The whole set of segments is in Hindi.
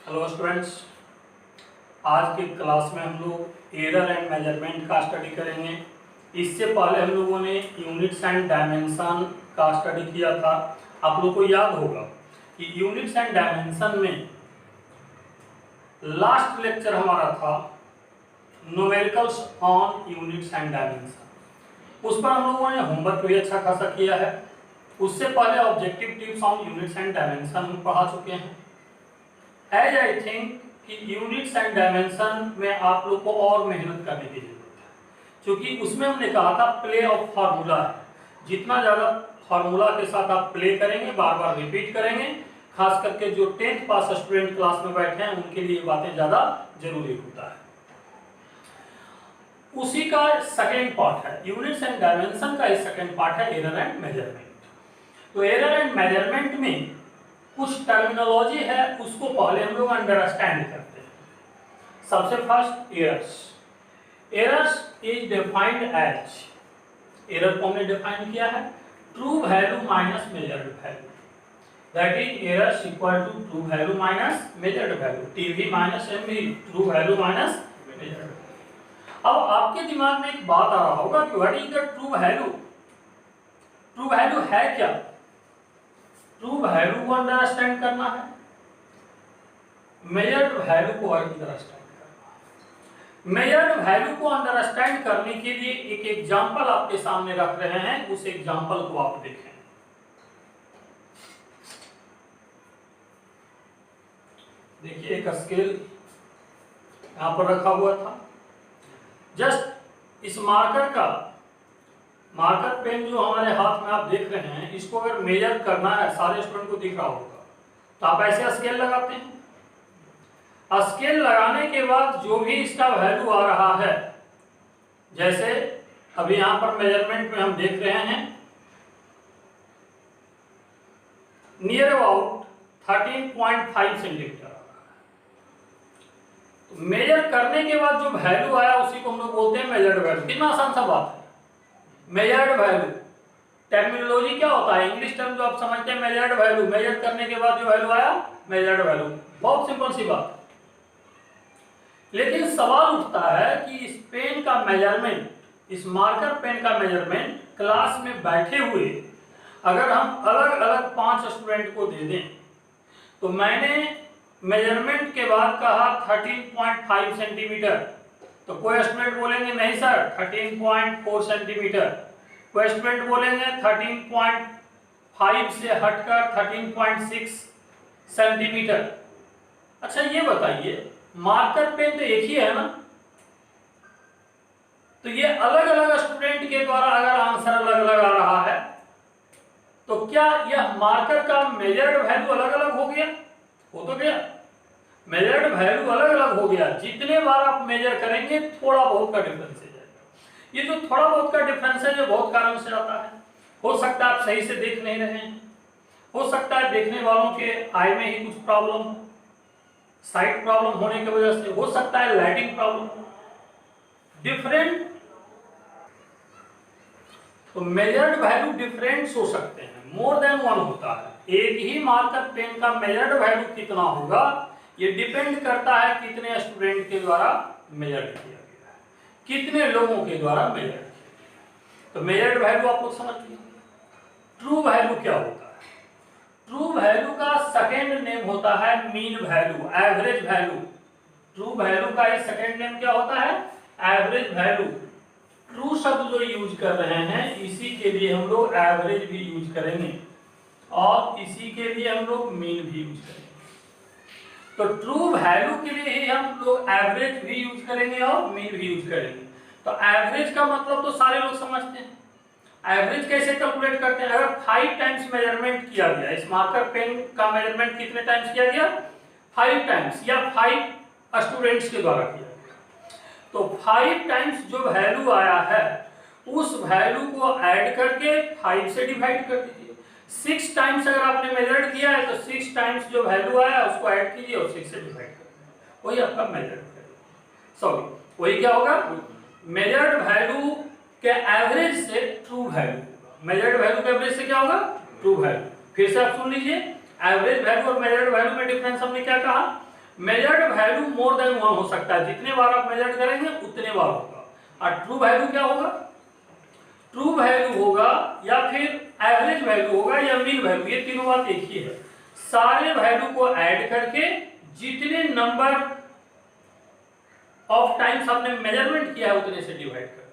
हेलो स्टूडेंट्स, आज की क्लास में हम लोग एरर एंड मेजरमेंट का स्टडी करेंगे। इससे पहले हम लोगों ने यूनिट्स एंड डायमेंशन का स्टडी किया था। आप लोग को याद होगा कि यूनिट्स एंड डायमेंशन में लास्ट लेक्चर हमारा था numericals on units and dimension. उस पर हम लोगों ने होमवर्क भी अच्छा खासा किया है। उससे पहले objective tips on units and dimension हम पढ़ा चुके हैं। एज आई थिंक कि यूनिट्स एंड डायमेंशन में आप लोग को और मेहनत करने की जरूरत है, क्योंकि उसमें हमने कहा था प्ले ऑफ फार्मूला है। जितना ज़्यादा फार्मूला के साथ आप प्ले करेंगे, बार बार रिपीट करेंगे, खास करके जो 10th पास स्टूडेंट क्लास में बैठे हैं उनके लिए बातें ज़्यादा जरूरी होता है। उसी का सेकेंड पार्ट है, यूनिट्स एंड डायमेंशन का सेकेंड पार्ट है एरर एंड मेजरमेंट। तो एरर एंड मेजरमेंट में कुछ टर्मिनोलॉजी है, उसको पहले हम लोग अंडरस्टैंड करते हैं। सबसे first errors is defined as, error को हमने डिफाइन किया है true value minus measured value, that is errors equal to true value minus measured value, TV minus MV, true value minus measured value. अब आपके दिमाग में एक बात आ रहा होगा कि what is the true value. True value है क्या? ट्रू वैल्यू को अंडरस्टैंड करना है, मेजर्ड वैल्यू को अंडरस्टैंड करना है। मेजर्ड वैल्यू को अंडरस्टैंड करने के लिए एक एग्जांपल आपके सामने रख रहे हैं, उस एग्जांपल को आप देखें। देखिए एक स्केल यहां पर रखा हुआ था। जस्ट इस मार्कर पेन जो हमारे हाथ में आप देख रहे हैं, इसको अगर मेजर करना है, सारे स्टूडेंट को दिख रहा होगा, तो आप ऐसे स्केल लगाते हैं। स्केल लगाने के बाद जो भी इसका वैल्यू आ रहा है, जैसे अभी यहां पर मेजरमेंट में हम देख रहे हैं नियर अबाउट 13.5 सेंटीमीटर। तो मेजर करने के बाद जो वैल्यू आया उसी को हम लोग बोलते हैं मेजर्ड वैल्यू। कितना आसान सा बात है। मेजर्ड वैल्यू टर्मिनोलॉजी क्या होता है, इंग्लिश टर्म जो आप समझते हैं मेजर्ड वैल्यू, मेजर करने के बाद जो वैल्यू आया मेजर्ड वैल्यू। बहुत सिंपल सी बात। लेकिन सवाल उठता है कि इस पेन का मेजरमेंट, इस मार्कर पेन का मेजरमेंट क्लास में बैठे हुए अगर हम अलग अलग 5 स्टूडेंट को दे दें, तो मैंने मेजरमेंट के बाद कहा 13.5 सेंटीमीटर, तो कोई स्टूडेंट बोलेंगे नहीं सर 13.4 सेंटीमीटर, कोई स्टूडेंट बोलेंगे 13.5 से हटकर 13.6 सेंटीमीटर। अच्छा ये बताइए, मार्कर पेन तो एक ही है ना, तो ये अलग अलग स्टूडेंट के द्वारा अगर आंसर अलग अलग आ रहा है, तो क्या यह मार्कर का मेजर्ड वैल्यू अलग अलग हो गया? हो तो गया, मेजर्ड वैल्यू अलग अलग हो गया। जितने बार आप मेजर करेंगे थोड़ा बहुत का डिफरेंस आ जाएगा। ये जो थोड़ा बहुत का डिफरेंस है, जो बहुत कारण से आता है। हो सकता है आप सही से देख नहीं रहे हैं, हो सकता है देखने वालों के आई में ही कुछ प्रॉब्लम हो, साइट प्रॉब्लम होने की वजह से, हो सकता है लाइटिंग प्रॉब्लम, डिफरेंट। तो मेजर्ड वैल्यू डिफरेंट हो सकते हैं, मोर देन वन होता है। एक ही मार्कर पेन का मेजर्ड वैल्यू कितना होगा, ये डिपेंड करता है कितने स्टूडेंट के द्वारा मेजर किया गया है, कितने लोगों के द्वारा मेजर किया गया। तो मेजर्ड वैल्यू आप लोग समझ लीजिए। ट्रू वैल्यू क्या होता है? ट्रू वैल्यू का सेकेंड नेम होता है mean value, average value. True value का एक सेकेंड नेम क्या होता है? Average value. ट्रू शब्द जो यूज कर रहे हैं, इसी के लिए हम लोग एवरेज भी यूज करेंगे और इसी के लिए हम लोग मीन भी यूज करेंगे। तो ट्रू वैल्यू के लिए ही हम लोग एवरेज भी यूज करेंगे और मीन भी यूज करेंगे। तो एवरेज का मतलब तो सारे लोग समझते हैं। एवरेज कैसे कैलकुलेट करते हैं? अगर 5 टाइम्स मेजरमेंट किया गया, इस मार्कर पेन का मेजरमेंट कितने टाइम्स किया गया? 5 टाइम्स, या 5 स्टूडेंट्स के द्वारा किया गया, तो 5 टाइम्स जो वैल्यू आया है उस वैल्यू को ऐड करके 5 से डिवाइड कर दीजिए। 6 टाइम्स अगर आपने मेजर्ड किया है, तो 6 टाइम्स जो वैल्यू आया उसको ऐड कीजिए और 6 से डिवाइड कर दीजिए, वही आपका मेजर्ड वैल्यू। सॉरी, वही क्या होगा? मेजर्ड वैल्यू के एवरेज से ट्रू वैल्यू, मेजर्ड वैल्यू के एवरेज से क्या होगा? True value. फिर से आप सुन लीजिए, एवरेज वैल्यू और मेजर्ड वैल्यू में डिफरेंस हमने क्या कहा? मेजर्ड वैल्यू मोर देन 1 हो सकता है, जितने बार आप मेजर करेंगे उतने बार होगा। और ट्रू वैल्यू क्या होगा? ट्रू वैल्यू होगा या फिर एवरेज वैल्यू होगा या मीन वैल्यू, ये तीनों बात एक ही है। सारे वैल्यू को ऐड करके जितने नंबर ऑफ टाइम्स आपने मेजरमेंट किया है उतने से डिवाइड कर।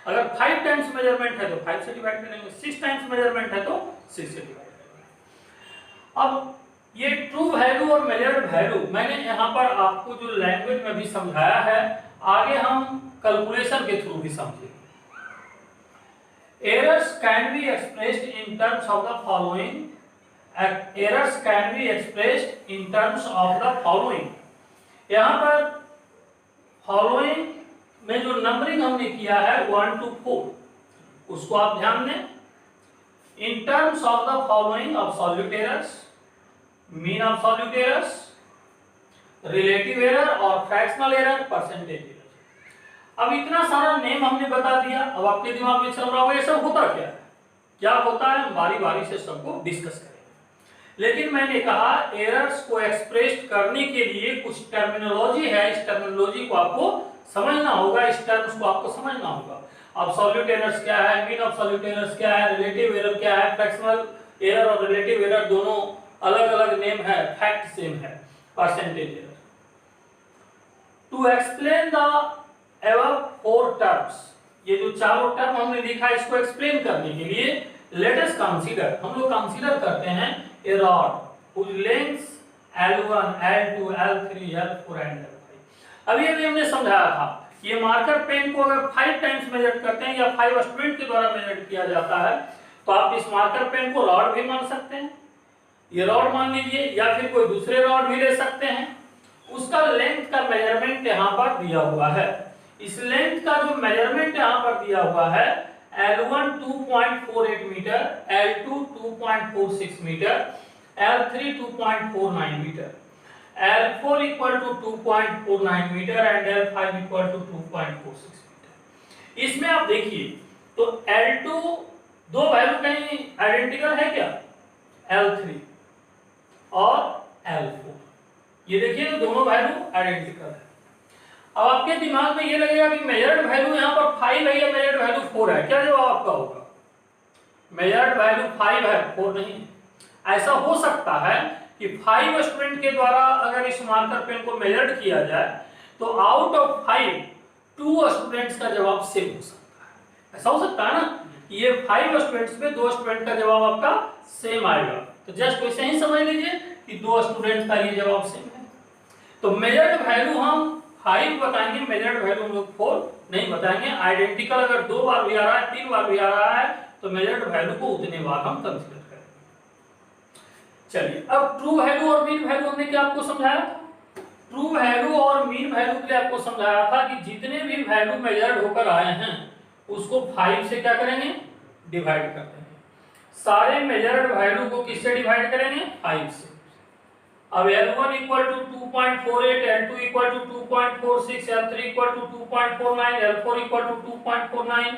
अगर 5 टाइम्स मेजरमेंट है तो 5 से डिवाइड करेंगे, 6 टाइम्स मेजरमेंट है तो 6 से डिवाइड करेंगे। अब ये ट्रू वैल्यू और मेजर्ड वैल्यू मैंने यहाँ पर आपको जो लैंग्वेज में भी समझाया है, आगे हम कैलकुलेशन के थ्रू भी समझेंगे। Errors can be expressed in terms of the following. Errors can be expressed in terms of the following. यहाँ पर following में जो नंबरिंग हमने किया है 1 to 4, उसको आप ध्यान दें। In terms of the following: absolute errors, mean absolute errors, relative error और fractional error, percentage error। अब इतना सारा नेम हमने बता दिया, अब आपके दिमाग में चल रहा होगा ये सब होता क्या है, क्या होता है, हम बारी बारी से सबको डिस्कस करेंगे। लेकिन मैंने कहा एरर्स को एक्सप्रेस करने के लिए कुछ टर्मिनोलॉजी है, इस टर्मिनोलॉजी को आपको समझना होगा, इस टर्म्स को आपको समझना होगा। अब्सोल्यूट एरर्स क्या है, मीन अब्सोल्यूट एरर्स क्या है, रिलेटिव एरर क्या है, फ्रैक्शनल एरर और रिलेटिव एरर दोनों अलग अलग नेम है, फैक्ट सेम है, percentage error. To explain the एवं 4 टर्म्स, ये जो चारों टर्म हमने लिखा है इसको एक्सप्लेन करने के लिए लेट अस कंसीडर, हम लोग कंसीडर करते हैं a rod whose lengths L1, L2, L3, L4 and L5। अभी हमने समझाया था ये मार्कर पेन को अगर 5 टाइम्स मेजर करते हैं या 5 स्टूडेंट के द्वारा मेजर किया जाता है तो आप इस मार्कर पेन को रॉड भी मान सकते हैं, ये रॉड मान लीजिए, या फिर कोई दूसरे रॉड भी ले सकते हैं। उसका लेंथ का मेजरमेंट यहाँ पर दिया हुआ है। इस लेंथ का जो मेजरमेंट यहाँ पर दिया हुआ है L1 2.48 metre, L2 2.46 metre, L3 2.49 metre, L4 equal to 2.49 metre and L5 equal to 2.46 metre. इसमें आप देखिए तो L2 दो वैल्यू कहीं आइडेंटिकल है क्या, L3 और L4, ये देखिए तो दोनों वैल्यू आइडेंटिकल है। अब आपके दिमाग में ये लगेगा कि मेजर्ड वैल्यू यहाँ पर 5 है या मेजर्ड वैल्यू 4 है, क्या जवाब आपका होगा? मेजर्ड वैल्यू 5 है, 4 नहीं है। ऐसा हो सकता है कि 5 स्टूडेंट के द्वारा अगर इस मार्कर पेन को मेजर्ड किया जाए तो आउट ऑफ 5 2 स्टूडेंट्स का जवाब सेम हो सकता है। ऐसा हो सकता है ना, ये 5 स्टूडेंट्स में 2 स्टूडेंट का जवाब आपका सेम आएगा, तो जस्ट वैसे ही समझ लीजिए कि 2 स्टूडेंट का ये जवाब सेम है। तो मेजर्ड वैल्यू हम 5 बताएंगे, मेजर्ड वैल्यू हम लोग 4 नहीं बताएंगे। आइडेंटिकल अगर 2 बार भी आ रहा है, 3 बार भी आ रहा है तो मेजर्ड वैल्यू को उतने बार हम कंसीडर करेंगे। चलिए अब ट्रू वैल्यू और मीन वैल्यू हमने क्या आपको समझाया था? ट्रू वैल्यू और मीन वैल्यू के लिए आपको समझाया था कि जितने भी वैल्यू मेजर्ड होकर आए हैं उसको 5 से क्या करेंगे, डिवाइड कर देंगे। सारे मेजर्ड वैल्यू को किससे डिवाइड करेंगे, 5 से। अब L1 equal to 2.48, L2 equal to 2.46, L3 equal to 2.49, L4 equal to 2.49,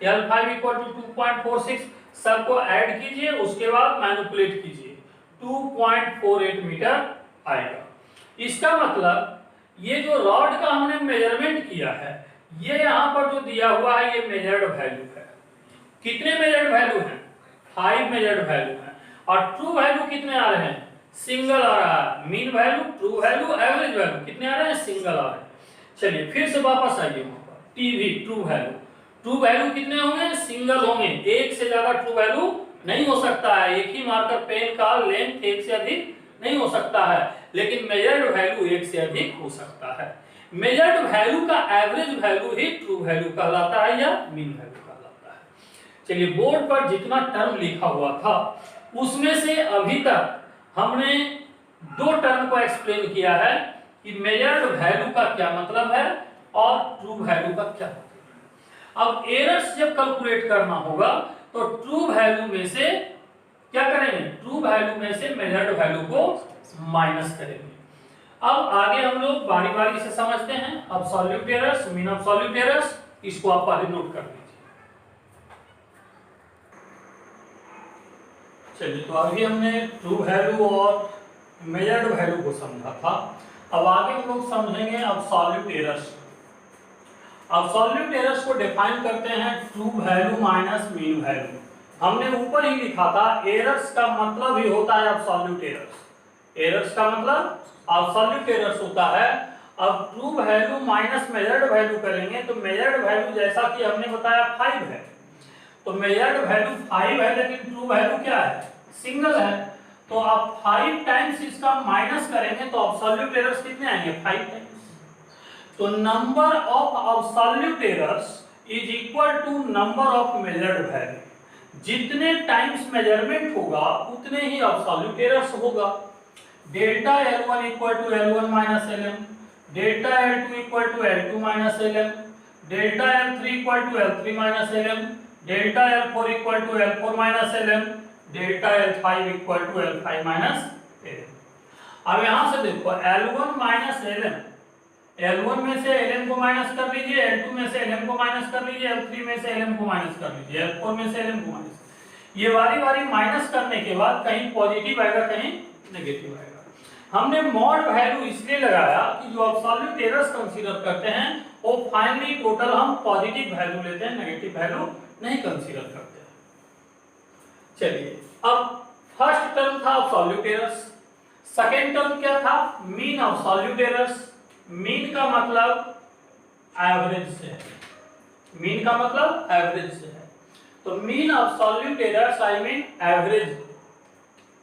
L5 equal to 2.46, सबको ऐड कीजिए, उसके बाद मैनिपुलेट कीजिए, 2.48 मीटर आएगा। इसका मतलब ये जो रॉड का हमने मेजरमेंट किया है, ये यहाँ पर जो दिया हुआ है ये मेजर्ड वैल्यू है। कितने मेजर्ड वैल्यू हैं? 5 मेजर्ड वैल्यू हैं। और ट्रू वैल्यू कितने आ रहे हैं? सिंगल आ रहा है। Mean value, true value, average value कितने आ रहे हैं? सिंगल आ रहे हैं। चलिए फिर से वापस आइए वहां पर, TV true value, true value कितने होंगे? सिंगल होंगे, एक से ज्यादा ट्रू वैल्यू नहीं हो सकता है। एक ही मार्कर पेन का लेंथ एक से अधिक नहीं हो सकता है, लेकिन मेजर्ड वैल्यू एक से अधिक हो सकता है। मेजर्ड वैल्यू का एवरेज वैल्यू ही ट्रू वैल्यू कहलाता है या मीन वैल्यू कहलाता है। चलिए बोर्ड पर जितना टर्म लिखा हुआ था उसमें से अभी तक हमने 2 टर्म को एक्सप्लेन किया है कि मेजर्ड वैल्यू का क्या मतलब है और ट्रू वैल्यू का क्या मतलब है। अब एरर्स जब कैलकुलेट करना होगा तो ट्रू वैल्यू में से क्या करेंगे? ट्रू वैल्यू में से मेजर्ड वैल्यू को माइनस करेंगे। अब आगे हम लोग बारी बारी से समझते हैं। Absolute errors, mean absolute errors, इसको आप पहले नोट कर लीजिए। चलिए तो अभी हमने ट्रू वैल्यू और मेजर्ड वैल्यू को समझा था। अब आगे हम लोग समझेंगे अब्सोल्यूट एरर्स। अब्सोल्यूट एरर्स को डिफाइन करते हैं true value minus mean value. हमने ऊपर ही लिखा था एरर्स का मतलब ही होता है अब्सोल्यूट एरर्स। एरर्स का मतलब अब्सोल्यूट एरर्स होता है। अब true value minus measured value करेंगे तो मेजर्ड वैल्यू जैसा कि हमने बताया 5 है, तो मेजर्ड वैल्यू 5 है लेकिन ट्रू वैल्यू क्या है, सिंगल है। तो आप 5 टाइम्स इसका माइनस करेंगे तो अब्सोल्यूट एरर्स कितने आएंगे, 5 टाइम्स। तो number of absolute errors is equal to number of measured value. जितने टाइम्स मेजरमेंट होगा उतने ही अब्सोल्यूट एरर्स होगा। Delta L1 equal to L1 minus Lm, delta L2 equal to L2 minus Lm, delta L3 equal to L3 minus Lm, delta L4 equal to L4 minus Lm, delta L5 equal to L5 minus Lm। अब यहां से देखो L1 माइनस Lm, L1 में से Lm को माइनस कर लीजिए, L2 में से Lm को माइनस कर लीजिए, L3 में से Lm को माइनस कर लीजिए, L4 में से Lm को माइनस। ये बारी बारी माइनस करने के बाद कहीं पॉजिटिव आएगा कहीं नेगेटिव आएगा। हमने मॉड वैल्यू इसलिए लगाया कि जो अब्सोल्यूट एरर्स कंसीडर करते हैं वो फाइनली टोटल हम पॉजिटिव वैल्यू लेते हैं, नेगेटिव वैल्यू नहीं कंसीडर करते हैं। चलिए अब फर्स्ट टर्म था अब्सोल्यूट एरर्स, सेकंड टर्म क्या था, मीन अब्सोल्यूट एरर्स। मीन का मतलब एवरेज से है, मीन का मतलब एवरेज से है। तो mean absolute errors I mean average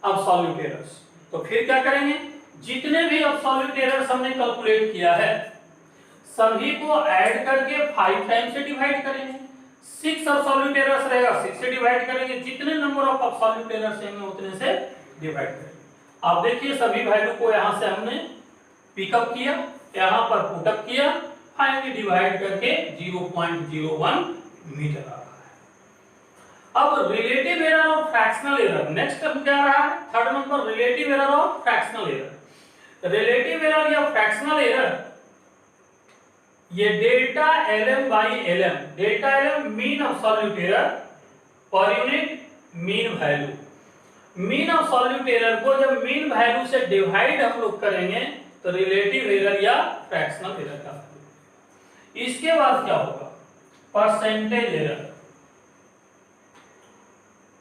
absolute errors. तो फिर क्या करेंगे, जितने भी अब्सोल्यूट एरर्स हमने कैलकुलेट किया है सभी को ऐड करके 5 टाइम्स से डिवाइड करेंगे। 6 अब्सोल्यूट एरर्स रहेगा, 6 से डिवाइड करेंगे, जितने नंबर ऑफ अब्सोल्यूट एरर्स हैं उतने से डिवाइड करेंगे। अब देखिए सभी वैल्यू को यहां से हमने पिकअप किया, यहां पर पुटअप किया, फाइनली डिवाइड करके 0.01 मीटर आ रहा है। अब रिलेटिव एरर और फ्रैक्शनल एरर, नेक्स्ट टर्म क्या रहा है, थर्ड नंबर रिलेटिव एरर और फ्रैक्शनल एरर। रिलेटिव एरर या फ्रैक्शनल एरर ये delta Lm by Lm, delta Lm mean absolute error per unit mean value. Mean absolute error को जब मीन वैल्यू से डिवाइड हम लोग करेंगे तो रिलेटिव एरर या फ्रैक्शनल एरर का वैल्यू। इसके बाद क्या होगा, परसेंटेज एरर।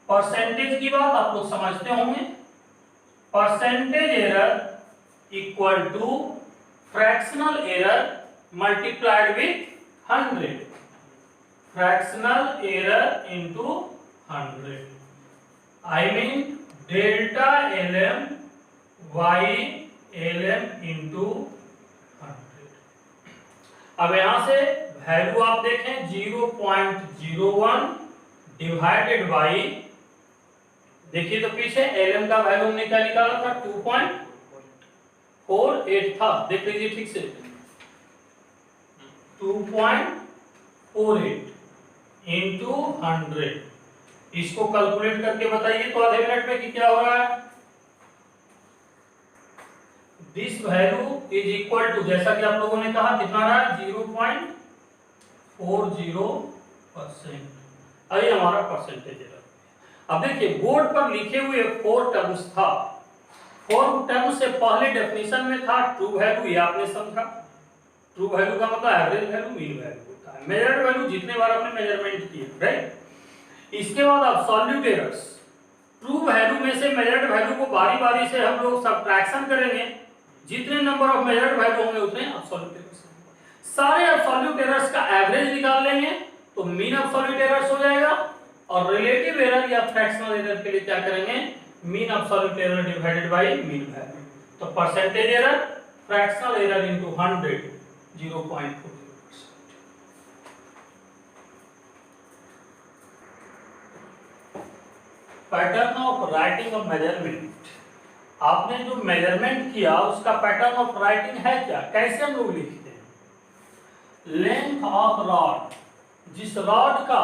परसेंटेज की बात आप लोग समझते होंगे, percentage error equal to fractional error multiplied with 100, fractional error into 100 I mean delta Lm by Lm into 100। अब यहां से वैल्यू आप देखें 0.01 डिवाइडेड बाई, देखिए तो पीछे Lm का वैल्यू हमने क्या निकाला था, 2.48 था, देख लीजिए ठीक से 2.48 इंटू 100। इसको कैलकुलेट करके बताइए तो आधे मिनट में कि क्या हो रहा है। This value is equal to, जैसा कि आप लोगों ने कहा कितना रहा है, 0.40%। अरे हमारा परसेंटेज एरर। अब देखिए बोर्ड पर लिखे हुए 4 टर्म्स था, 4 टर्म से पहले डेफिनेशन में था ट्रू वैल्यू, ये आपने समझा। ट्रू वैल्यू का मतलब एवरेज वैल्यू, मीन वैल्यू होता है, मेजर्ड वैल्यू जितने बार आपने मेजरमेंट किए, राइट। इसके बाद अब्सोल्यूट एरर्स, ट्रू वैल्यू में से मेजर्ड वैल्यू को बारी बारी से हम लोग सब्ट्रैक्शन करेंगे, जितने नंबर ऑफ मेजर्ड वैल्यू होंगे उतने अब्सोल्यूट एरर्स। सारे अब्सोल्यूट एरर्स का एवरेज निकाल लेंगे तो मीन अब्सोल्यूट एरर्स हो जाएगा। और रिलेटिव एरर या फ्रैक्शनल एरर के लिए क्या करेंगे, mean absolute error divided by mean value. तो percentage error, fractional error into 100, 0.40%। Pattern of writing of measurement, आपने जो मेजरमेंट किया उसका पैटर्न ऑफ राइटिंग है क्या, कैसे हम लोग लिखते हैं। लेंथ ऑफ रॉड, जिस रॉड का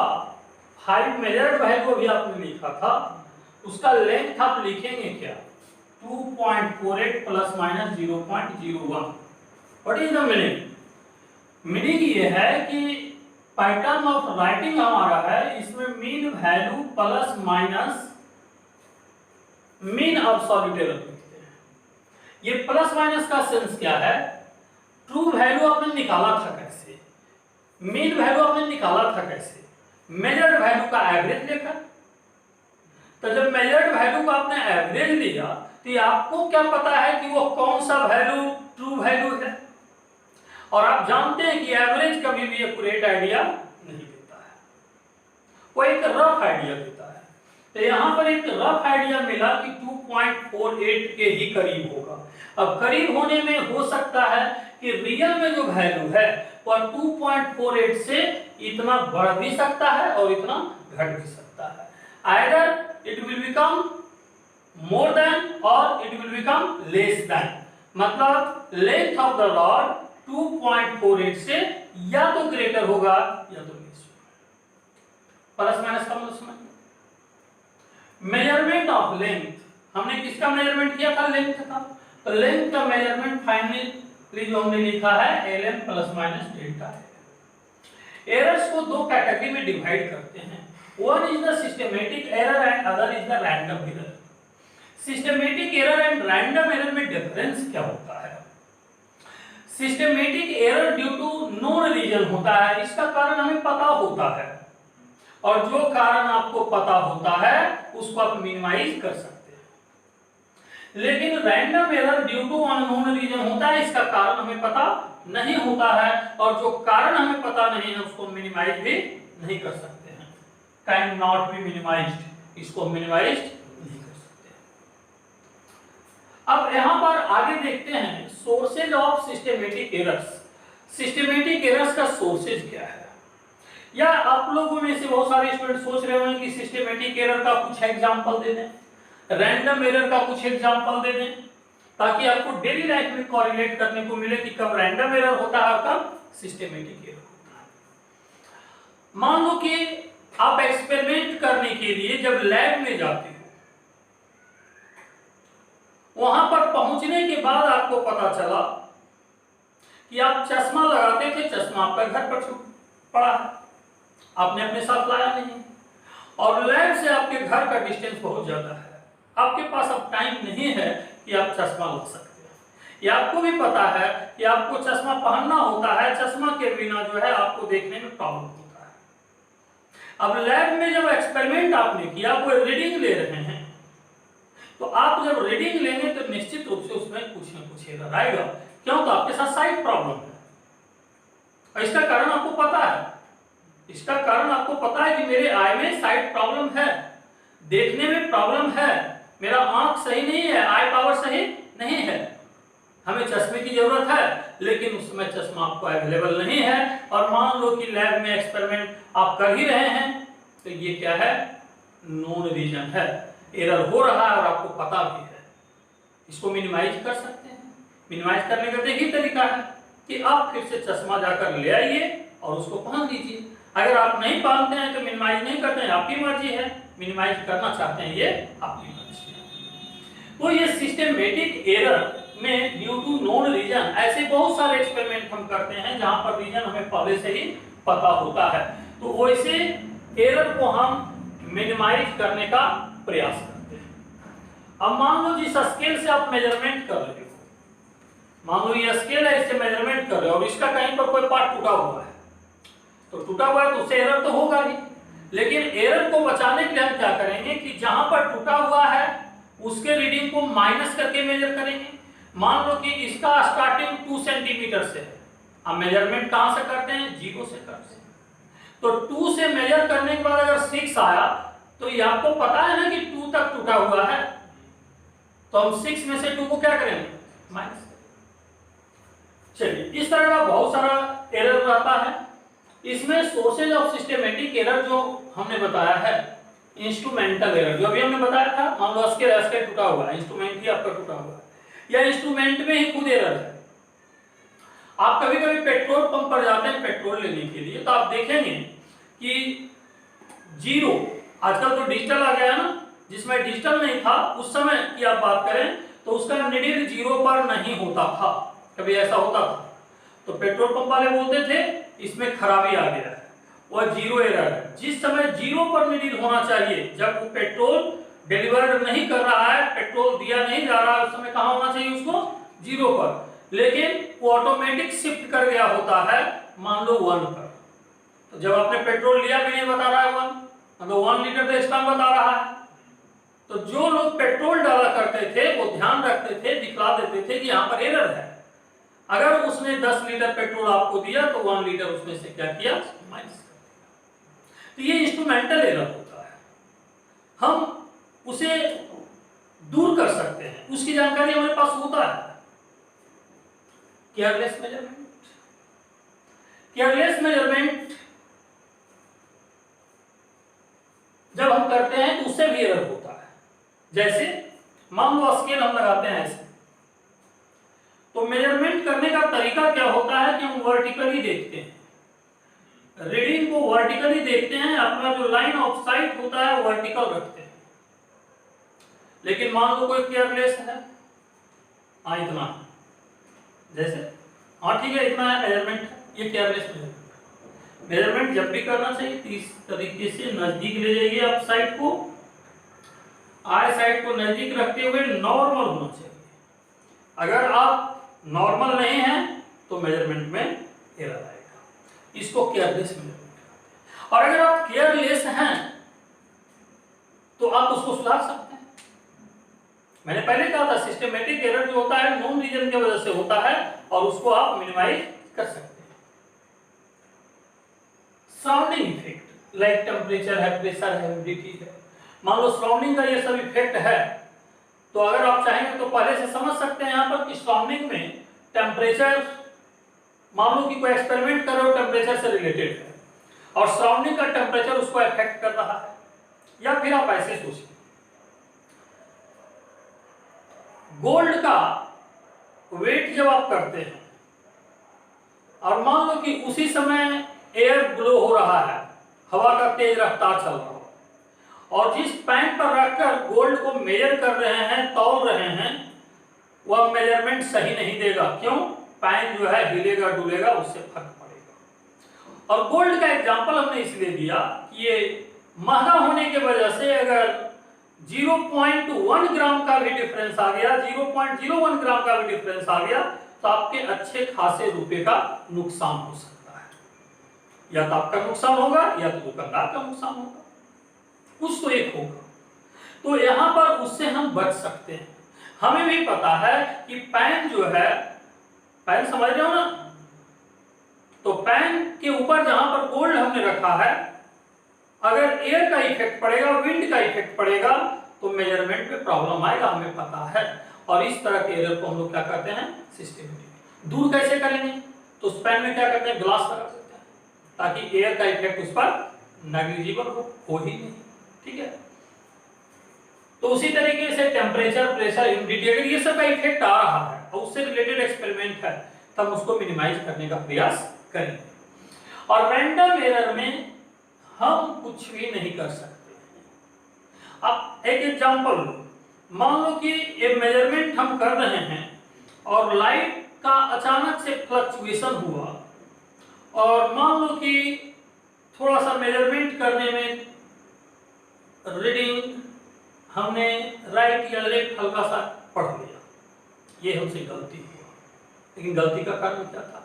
5 मेजर्ड वैल्यू अभी आपने लिखा था उसका लेंथ आप लिखेंगे क्या, 2.48 plus minus 0.01। What is the meaning, meaning ये है कि पैटर्न ऑफ राइटिंग हमारा है, इसमें mean value plus minus mean absolute error लिखते हैं। ये प्लस माइनस का सेंस क्या है, ट्रू वैल्यू आपने निकाला था कैसे, मीन वैल्यू आपने निकाला था कैसे, मेजर्ड वैल्यू का एवरेज लेकर। तो जब मेजर्ड वैल्यू का आपने एवरेज लिया तो ये आपको क्या पता है कि वो कौन सा वैल्यू ट्रू वैल्यू है। और आप जानते हैं कि एवरेज कभी भी एक्यूरेट आइडिया नहीं देता है, वो एक रफ आइडिया देता है। तो यहाँ पर एक रफ आइडिया मिला कि 2.48 के ही करीब होगा। अब करीब होने में हो सकता है कि रियल में जो वैल्यू है वह 2.48 से इतना बढ़ भी सकता है और इतना घट भी सकता है। Either it will become more than और it will become less than, मतलब लेंथ ऑफ द रॉड 2.48 से या तो ग्रेटर होगा या तो लेस होगा। प्लस माइनस का मतलब समझ। मेजरमेंट ऑफ लेंथ, हमने किसका मेजरमेंट किया था, लेंथ का। तो लेंथ का मेजरमेंट फाइनली जो हमने लिखा है lm प्लस माइनस डेल्टा है। एरर्स को दो कैटेगरी में डिवाइड करते हैं, one is the systematic error and other is the random error. Systematic error and random error में डिफरेंस क्या होता है। Systematic error due to known reason होता है, इसका कारण हमें पता होता है और जो कारण आपको पता होता है उसको आप मिनिमाइज कर सकते हैं। लेकिन random error due to unknown reason होता है, इसका कारण हमें पता नहीं होता है और जो कारण हमें पता नहीं है उसको मिनिमाइज भी नहीं कर सकते हैं। कैन नॉट बी मिनिमाइज्ड, इसको मिनिमाइज नहीं कर सकते। अब यहां पर आगे देखते हैं sources of systematic errors. Systematic errors का सोर्सेज क्या है, या आप लोगों में से बहुत सारे स्टूडेंट सोच रहे होंगे कि सिस्टमैटिक एरर का कुछ एग्जांपल दे दें, रैंडम एरर का कुछ एग्जांपल दे दें, ताकि आपको डेली लाइफ में कोरिलेट करने को मिले कि कब रैंडम एरर होता है और कब सिस्टमैटिक एरर होता है। मान लो कि आप एक्सपेरिमेंट करने के लिए जब लैब में जाते हो, वहां पर पहुंचने के बाद आपको पता चला कि आप चश्मा लगाते थे, चश्मा आपका घर पर पड़ा है, आपने अपने साथ लाया नहीं, और लैब से आपके घर का डिस्टेंस बहुत ज्यादा है, आपके पास अब टाइम नहीं है कि आप चश्मा ला सकते हैं। ये आपको भी पता है कि आपको चश्मा पहनना होता है, चश्मा के बिना जो है आपको देखने में प्रॉब्लम होता है। अब लैब में जब एक्सपेरिमेंट आपने किया, वो रीडिंग ले रहे हैं, तो आप जब रीडिंग लेंगे तो निश्चित रूप से उसमें कुछ न कुछ एरर आएगा। क्यों? तो आपके साथ साइट प्रॉब्लम है और इसका कारण आपको पता है। इसका कारण आपको पता है कि मेरे आई में साइट प्रॉब्लम है, देखने में प्रॉब्लम है, मेरा आंख सही नहीं है, आई पावर सही नहीं है, हमें चश्मे की जरूरत है, लेकिन उस समय चश्मा आपको अवेलेबल नहीं है। और मान लो कि लैब में एक्सपेरिमेंट आप कर ही रहे हैं, तो ये क्या है, नोन रीजन है, एरर हो रहा है और आपको पता भी है। इसको मिनिमाइज कर सकते हैं। मिनिमाइज करने का यही तरीका है कि आप फिर से चश्मा जाकर ले आइए और उसको पहन लीजिए। अगर आप नहीं पहनते हैं तो मिनिमाइज नहीं करते हैं, आपकी मर्जी है, मिनिमाइज करना चाहते हैं ये आपकी मर्जी है। तो ये सिस्टमैटिक एरर में ड्यू टू नोन रीजन, ऐसे बहुत सारे एक्सपेरिमेंट हम करते हैं जहां पर रीजन हमें पहले से ही पता होता है, तो वैसे एरर को हम मिनिमाइज करने का प्रयास करते हैं। अब मान लो जिस स्केल से आप मेजरमेंट कर रहे हो, मान लो ये स्केल है, इससे मेजरमेंट कर रहे हो और इसका कहीं पर कोई पार्ट टूटा हुआ है, तो टूटा हुआ है तो उससे एरर तो होगा ही। लेकिन एरर को बचाने के लिए हम क्या करेंगे कि जहां पर टूटा हुआ है उसके रीडिंग को माइनस करके मेजर करेंगे। मान लो कि इसका स्टार्टिंग 2 सेंटीमीटर से है, हम मेजरमेंट कहां से करते हैं, 0 से करते हैं। तो 2 से मेजर करने के बाद अगर 6 आया तो ये आपको पता है ना कि 2 तक टूटा हुआ है, तो हम 6 में से 2 को क्या करेंगे, माइनस। चलिए, इस तरह का बहुत सारा एरर रहता है। इसमें सोर्सेज ऑफ सिस्टमैटिक एरर जो हमने बताया है, इंस्ट्रूमेंटल एरर जो अभी हमने बताया था, मान लो स्केल टूटा हुआ है, इंस्ट्रूमेंट ही आपका टूटा हुआ है या इंस्ट्रूमेंट में ही खुद एरर है। आप कभी कभी पेट्रोल पंप पर जाते हैं पेट्रोल लेने के लिए, तो आप देखेंगे कि 0, आजकल तो डिजिटल आ गया है ना, जिसमें डिजिटल नहीं था उस समय की आप बात करें तो उसका निडिल 0 पर नहीं होता था, कभी ऐसा होता था तो पेट्रोल पंप वाले बोलते थे इसमें खराबी आ गया है, वह 0 एरर है। जिस समय 0 पर निडिल होना चाहिए, जब वो पेट्रोल डिलीवर्ड नहीं कर रहा है, पेट्रोल दिया नहीं जा रहा है, उस समय कहां होना चाहिए उसको? 0 पर। लेकिन वो ऑटोमेटिक शिफ्ट कर गया होता है मान लो 1 पर। तो जब आपने पेट्रोल लिया भी नहीं बता रहा है 1, मतलब 1 लीटर तो एक्स्ट्रा बता रहा है। तो जो लोग पेट्रोल डाला करते थे वो ध्यान रखते थे, दिखला देते थे कि यहाँ पर एरर है। अगर उसने 10 लीटर पेट्रोल आपको दिया तो 1 लीटर उसमें से क्या किया? माइनस कर दिया। तो ये इंस्ट्रूमेंटल एरर होता है, हम उसे दूर कर सकते हैं, उसकी जानकारी हमारे पास होता है। केयरलेस मेजरमेंट, केयरलेस मेजरमेंट जब हम करते हैं तो उससे भी एरर होता है। जैसे मान लो स्केल हम लगाते हैं ऐसे, तो मेजरमेंट करने का तरीका क्या होता है कि हम वर्टिकली देखते हैं, रीडिंग को वर्टिकली देखते हैं, अपना जो लाइन ऑफ साइट होता है वर्टिकल रखते हैं। लेकिन मान लो कोई केयरलेस है, हाँ इतना, जैसे हाँ ठीक है इतना है मेजरमेंट है, ये केयरलेस मेजरमेंट। मेजरमेंट जब भी करना चाहिए तो इस तरीके से नजदीक ले जाइए आप साइड को, आई साइड को नजदीक रखते हुए नॉर्मल होना चाहिए। अगर आप नॉर्मल नहीं है तो मेजरमेंट में एरर आएगा, इसको केयरलेस मेजरमेंट कहते हैं। और अगर आप केयरलेस हैं तो आप उसको सुधार सकते हैं। मैंने पहले कहा था सिस्टमेटिक एरर जो होता है नोन रीजन की वजह से होता है और उसको आप मिनिमाइज कर सकते हैं। सराउंडिंग इफेक्ट लाइक टेम्परेचर है, प्रेशर है, ह्यूमिडिटी है, मान लो सराउंडिंग का ये सब इफेक्ट है, तो अगर आप चाहेंगे तो पहले से समझ सकते हैं यहाँ पर कि सराउंडिंग में टेम्परेचर, मान लो कि कोई एक्सपेरिमेंट कर रहे हो टेम्परेचर से रिलेटेड है और सराउंडिंग का टेम्परेचर उसको अफेक्ट कर रहा है। या फिर आप ऐसे सोचिए, गोल्ड का वेट जब आप करते हैं और मान लो कि उसी समय एयर ब्लो हो रहा है, हवा का तेज रफ्तार चल रहा हो, और जिस पैन पर रखकर गोल्ड को मेजर कर रहे हैं, तौल रहे हैं, वह मेजरमेंट सही नहीं देगा। क्यों? पैन जो है हिलेगा डुलेगा, उससे फर्क पड़ेगा। और गोल्ड का एग्जांपल हमने इसलिए दिया कि ये महंगा होने की वजह से अगर 0.1 ग्राम का भी डिफरेंस आ गया, 0.01 ग्राम का भी डिफरेंस आ गया, तो आपके अच्छे खासे रुपए का नुकसान हो सकता है। या तो आपका नुकसान होगा या तो दुकानदार का नुकसान होगा, कुछ तो एक होगा। तो यहां पर उससे हम बच सकते हैं। हमें भी पता है कि पैन जो है, पैन समझ रहे हो ना, तो पैन के ऊपर जहां पर गोल्ड हमने रखा है, अगर एयर का इफेक्ट पड़ेगा, विंड का इफेक्ट पड़ेगा, तो मेजरमेंट में प्रॉब्लम आएगा, हमें पता है। और इस तरह के एरर को हम लोग क्या करते हैं? सिस्टमेटिक। दूर कैसे करेंगे? तो उस पैन में क्या करते हैं? ग्लास लगा सकते हैं ताकि एयर का इफेक्ट उस पर नेग्लिजिबल हो ही नहीं। ठीक है, तो उसी तरीके से टेम्परेचर, प्रेशर, ह्यूमिडिटी, अगर ये सब का इफेक्ट आ रहा है और उससे रिलेटेड एक्सपेरिमेंट है, तब उसको मिनिमाइज करने का प्रयास करेंगे। और रैंडम एरर में हम कुछ भी नहीं कर सकते। अब एक एग्जांपल लो, मान लो कि ये मेजरमेंट हम कर रहे हैं और लाइट का अचानक से फ्लक्चुएशन हुआ, और मान लो कि थोड़ा सा मेजरमेंट करने में रीडिंग हमने राइट या लेफ्ट हल्का सा पढ़ लिया, ये हमसे गलती हुआ। लेकिन गलती का कारण क्या था?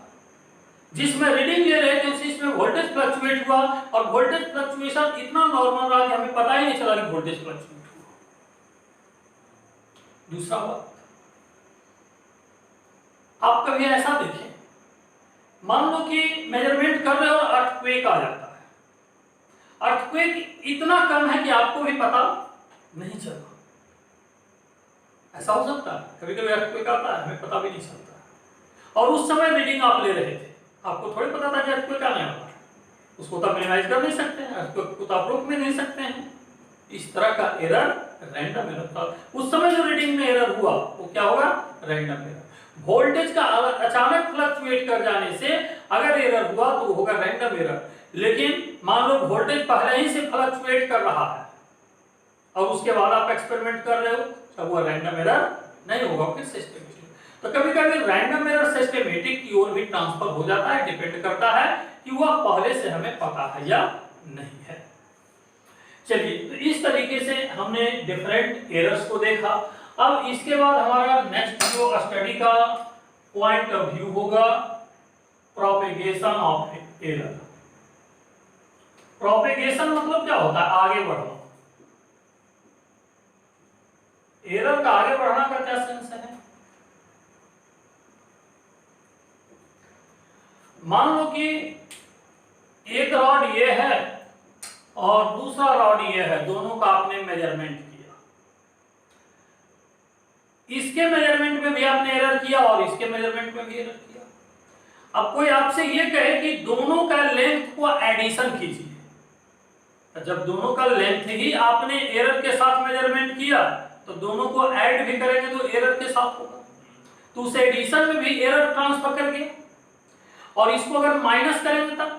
जिसमें रीडिंग ले रहे थे उसी में वोल्टेज फ्लक्चुएट हुआ, और वोल्टेज फ्लक्चुएशन इतना नॉर्मल रहा कि हमें पता ही नहीं चला कि वोल्टेज फ्लक्चुएट हुआ। दूसरा बात, आप कभी ऐसा देखें, मान लो कि मेजरमेंट कर रहे हो और अर्थक्वेक आ जाता है। अर्थक्वेक इतना कम है कि आपको भी पता नहीं चला। ऐसा हो सकता है, कभी कभी अर्थक्वेक आता है, हमें पता भी नहीं चलता। और उस समय रीडिंग आप ले रहे थे, आपको थोड़ी पता था कि अर्थक्वेक आने वाला है, उसको तो आप मिनिमाइज कर नहीं सकते हैं, अर्थक्वेक को तो आप रोक भी नहीं सकते हैं। इस तरह का एरर रैंडम एरर था। उस समय जो रीडिंग में एरर हुआ वो क्या होगा? Random error. वोल्टेज का अचानक फ्लक्चुएट कर जाने से अगर एरर हुआ तो वो होगा रैंडम एरर। लेकिन मान लो वोल्टेज पहले ही से फ्लक्चुएट कर रहा है और उसके बाद आप एक्सपेरिमेंट कर रहे हो, तब वो रैंडम एरर नहीं होगा, फिर सिस्टमेटिक। तो कभी कभी रैंडम एरर सिस्टमेटिक की ओर भी ट्रांसफर हो जाता है, डिपेंड करता है कि वह पहले से हमें पता है या नहीं है। चलिए, तो इस तरीके से हमने डिफरेंट एरर्स को देखा। अब इसके बाद हमारा नेक्स्ट जो स्टडी का पॉइंट ऑफ व्यू होगा प्रोपेगेशन ऑफ एरर। प्रोपेगेशन मतलब क्या होता है? आगे बढ़ना। एरर का आगे बढ़ना का क्या सेंस है? मान लो कि एक रॉड ये है और दूसरा रॉड ये है, दोनों का आपने मेजरमेंट किया। इसके मेजरमेंट में भी आपने एरर किया और इसके मेजरमेंट में भी एरर किया। अब कोई आपसे ये कहे कि दोनों का लेंथ को एडिशन कीजिए, जब दोनों का लेंथ ही आपने एरर के साथ मेजरमेंट किया तो दोनों को ऐड भी करेंगे तो एरर के साथ होगा। तो उस एडिशन में भी एरर ट्रांसफर करके, और इसको अगर माइनस करेंगे तब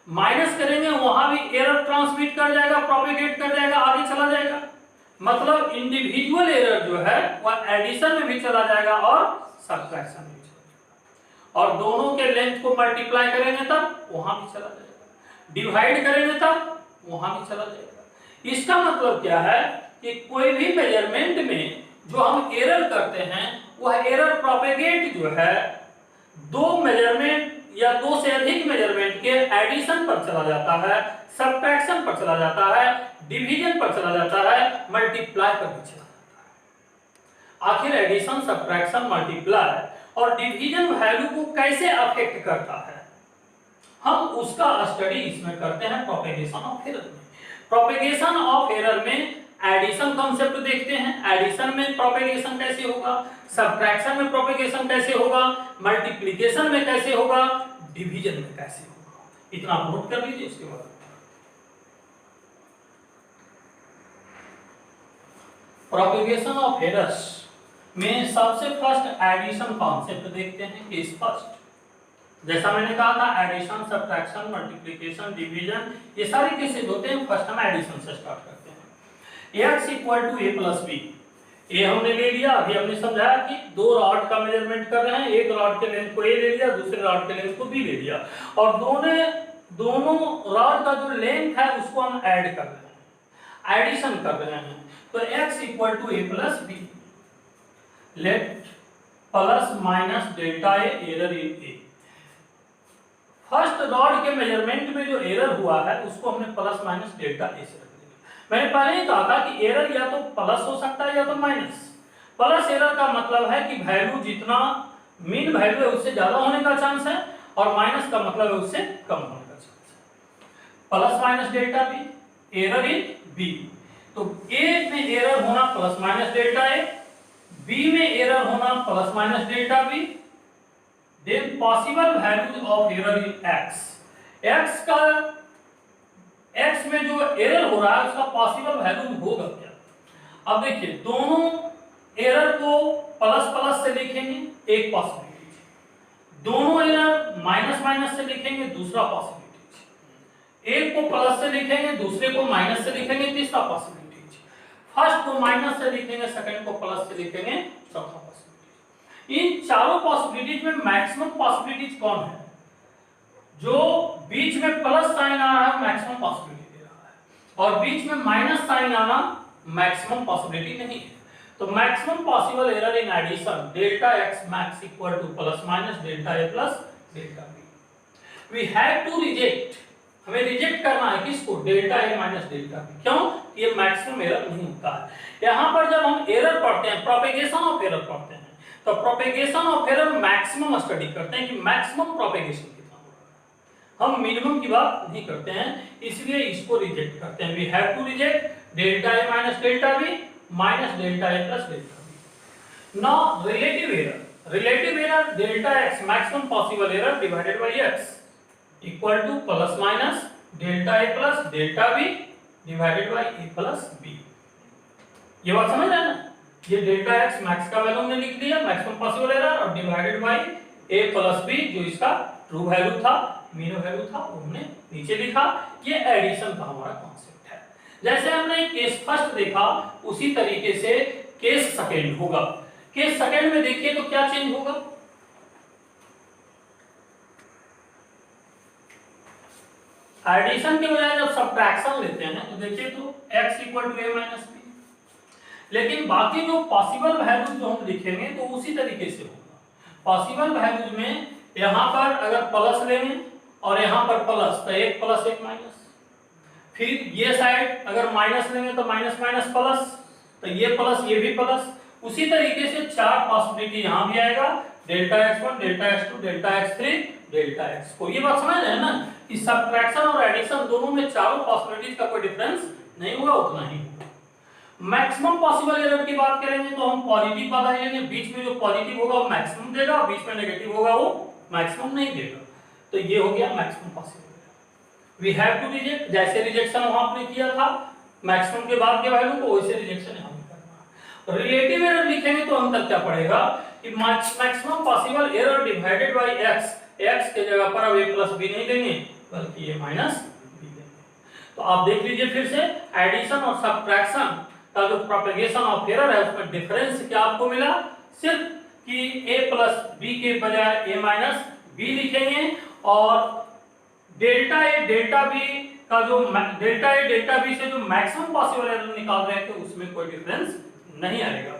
माइनस करेंगे वहां भी एरर ट्रांसमिट कर जाएगा, प्रोपेगेट कर जाएगा, आगे चला जाएगा। मतलब इंडिविजुअल एरर जो है वह एडिशन में भी चला जाएगा और सब्ट्रैक्शन में भी चला जाएगा। और दोनों के लेंथ को मल्टीप्लाई करेंगे तब वहां भी चला जाएगा, डिवाइड करेंगे तब वहां भी चला जाएगा। इसका मतलब क्या है कि कोई भी मेजरमेंट में जो हम एरर करते हैं वह एरर प्रोपेगेट जो है दो मेजरमेंट या दो से अधिक मेजरमेंट के एडिशन पर चला जाता है, सब्ट्रैक्शन पर चला जाता है, डिवीजन पर चला जाता है, मल्टीप्लाई पर भी चला जाता है। आखिर एडिशन, सब्ट्रैक्शन, मल्टीप्लाई और डिवीजन वैल्यू को कैसे अफेक्ट करता है, हम उसका स्टडी इसमें करते हैं प्रोपेगेशन ऑफ एरर में। प्रोपेगेशन ऑफ एरर में एडिशन कॉन्सेप्ट देखते हैं, एडिशन में प्रोपेगेशन कैसे होगा, सब्ट्रैक्शन में प्रोपेगेशन कैसे होगा, मल्टीप्लिकेशन में कैसे होगा, डिवीजन में कैसे होगा। इतना नोट कर लीजिए। उसके बाद प्रोपेगेशन ऑफ एरर्स में सबसे फर्स्ट एडिशन कॉन्सेप्ट देखते हैं, केस फर्स्ट। जैसा मैंने कहा था एडिशन, सब्ट्रैक्शन, मल्टीप्लिकेशन, डिवीजन ये सारे केसेस होते हैं। फर्स्ट हम एडिशन से स्टार्ट करते हैं। x equal to a plus B, ए हमने ले लिया। अभी हमने समझाया कि दो रॉड का मेजरमेंट कर रहे हैं, एक रॉड के लेंथ को a ले लिया, दूसरे रॉड के लेंथ को b ले लिया, और दोनों रॉड का जो लेंथ है उसको हम ऐड कर रहे हैं, एडिशन कर रहे हैं। तो x equal to a plus b, let plus minus delta a error in a. First rod के मेजरमेंट में जो एरर हुआ है उसको हमने प्लस माइनस डेल्टा ए से रख दिया। मैंने पहले ही कहा था कि एरर या तो प्लस हो सकता है या तो माइनस। प्लस एरर का मतलब है कि वैल्यू जितना मीन वैल्यू है उससे ज्यादा होने का चांस है, और माइनस का मतलब है उससे कम होने का चांस है। Plus minus delta b, error in b. तो ए में एरर होना plus minus delta a, b में एरर होना plus minus delta b. Then possible values of error in x, x का x में जो एरर हो रहा है उसका पॉसिबल वैल्यू होगा क्या? अब देखिए दोनों एरर को प्लस प्लस से लिखेंगे, एक पॉसिबिलिटी, दोनों एरर माइनस माइनस से लिखेंगे, दूसरा पॉसिबिलिटी, एक को प्लस से लिखेंगे, दूसरे को माइनस से लिखेंगे, तीसरा पॉसिबिलिटी, फर्स्ट को माइनस से लिखेंगे, सेकंड को प्लस से लिखेंगे, चौथा पॉसिबिलिटी। इन चारों पॉसिबिलिटीज में मैक्सिमम पॉसिबिलिटीज कौन है? जो बीच में प्लस साइन आ रहा है मैक्सिमम पॉसिबिलिटी दे रहा है, और बीच में माइनस साइन आना मैक्सिमम पॉसिबिलिटी नहीं है। तो maximum possible error in addition delta x max equal to plus minus delta a plus delta b। We have to reject, हमें रिजेक्ट करना है किसको? Delta a minus delta b। क्यों? ये मैक्सिमम एरर नहीं होता है। यहां पर जब हम एरर पढ़ते हैं, प्रोपेगेशन ऑफ एरर पढ़ते हैं, तो propagation of error maximum study करते हैं कि मैक्सिमम प्रोपेगेशन कितना हो रहा है, हम मिनिमम की बात नहीं करते हैं, इसलिए इसको रिजेक्ट करते हैं। We have to reject delta a minus delta b minus delta a plus delta b। Now relative error delta x maximum possible error divided by x equal to plus minus delta a plus delta b divided by a plus b। ये बात समझ रहे हैं ना? ये डेल्टा x मैक्स का वैल्यू हमने लिख दिया, मैक्सिमम पॉसिबल एरर, और divided by a plus b जो इसका ट्रू वैल्यू था, मीन वैल्यू था, वो हमने नीचे लिखा। ये एडिशन का हमारा कॉन्सेप्ट है। जैसे हमने केस फर्स्ट देखा उसी तरीके से केस सेकंड होगा। केस सेकंड में देखिए तो क्या चेंज होगा? एडिशन के बजाय जब सब्ट्रैक्शन लेते हैं तो देखिए तो x equal to a minus b, लेकिन बाकी जो पॉसिबल वैल्यूज जो हम लिखेंगे तो उसी तरीके से होगा। पॉसिबल वैल्यूज में यहाँ पर अगर प्लस लेंगे और यहाँ पर प्लस तो एक प्लस एक माइनस, फिर ये साइड अगर माइनस लेंगे तो माइनस माइनस प्लस, तो ये प्लस ये भी प्लस, उसी तरीके से चार पॉसिबिलिटी यहाँ भी आएगा, delta x1, delta x2, delta x3, delta x। को ये बात समझ रहे हैं ना कि सब्ट्रैक्शन और एडिशन दोनों में चारों पॉसिबिलिटीज का कोई डिफरेंस नहीं होगा, उतना ही। मैक्सिमम पॉसिबल एरर की बात करेंगे तो हम पॉजिटिव वाला लेंगे, बीच में जो पॉजिटिव होगा वो मैक्सिमम देगा, बीच में नेगेटिव होगा वो मैक्सिमम नहीं देगा, तो ये हो गया maximum possible. We have to reject, जैसे रिजेक्शन वहां आपने किया था मैक्सिमम के बाद के वैल्यू को, वैसे रिजेक्शन यहां भी करना। रिलेटिव एरर लिखेंगे तो अंतर क्या पड़ेगा कि maximum possible error divided by x, x के जगह पर अब a प्लस b नहीं देंगे बल्कि a माइनस b देंगे। तो आप देख लीजिए फिर से एडिशन और सब्ट्रैक्शन का जो प्रोपेगेशन ऑफ एरर है उसमें डिफरेंस क्या आपको मिला, सिर्फ कि a प्लस b के बजाय a माइनस b लिखेंगे, और डेल्टा a डेल्टा b का जो डेल्टा a डेल्टा b से जो मैक्सिमम पॉसिबल एरर निकाल रहे थे उसमें कोई डिफरेंस नहीं आएगा।